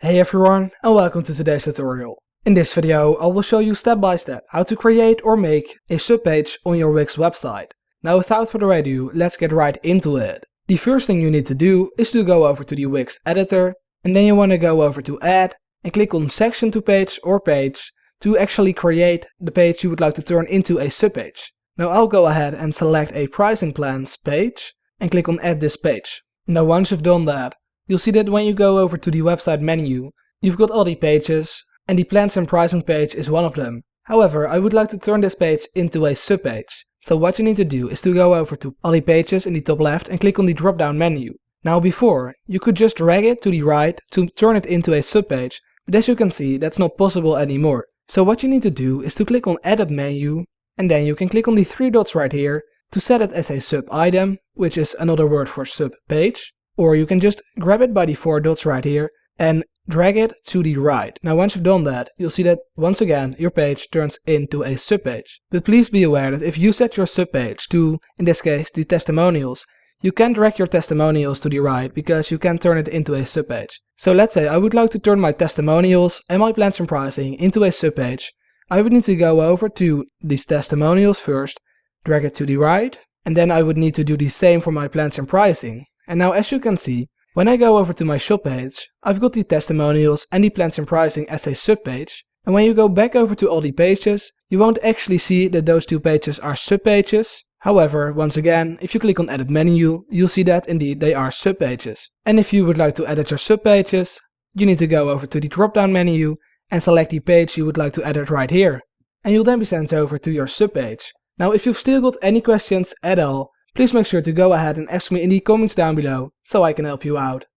Hey everyone, and welcome to today's tutorial. In this video I will show you step by step how to create or make a subpage on your Wix website. Now without further ado, let's get right into it. The first thing you need to do is to go over to the Wix editor, and then you want to go over to add and click on section to page or page to actually create the page you would like to turn into a subpage. Now I'll go ahead and select a pricing plans page and click on add this page. Now once you've done that, you'll see that when you go over to the website menu, you've got all the pages, and the plans and pricing page is one of them. However, I would like to turn this page into a subpage. So what you need to do is to go over to all the pages in the top left and click on the drop down menu. Now before, you could just drag it to the right to turn it into a subpage, but as you can see, that's not possible anymore. So what you need to do is to click on edit menu, and then you can click on the three dots right here to set it as a sub item, which is another word for sub page. Or you can just grab it by the four dots right here and drag it to the right. Now once you've done that, you'll see that once again your page turns into a subpage. But please be aware that if you set your subpage to, in this case, the testimonials, you can drag your testimonials to the right because you can turn it into a subpage. So let's say I would like to turn my testimonials and my plans and pricing into a subpage. I would need to go over to these testimonials first, drag it to the right, and then I would need to do the same for my plans and pricing. And now as you can see, when I go over to my shop page, I've got the testimonials and the plans and pricing as a subpage. And when you go back over to all the pages, you won't actually see that those two pages are subpages. However, once again, if you click on edit menu, you'll see that indeed they are subpages. And if you would like to edit your subpages, you need to go over to the drop down menu and select the page you would like to edit right here. And you'll then be sent over to your subpage. Now if you've still got any questions at all, please make sure to go ahead and ask me in the comments down below so I can help you out.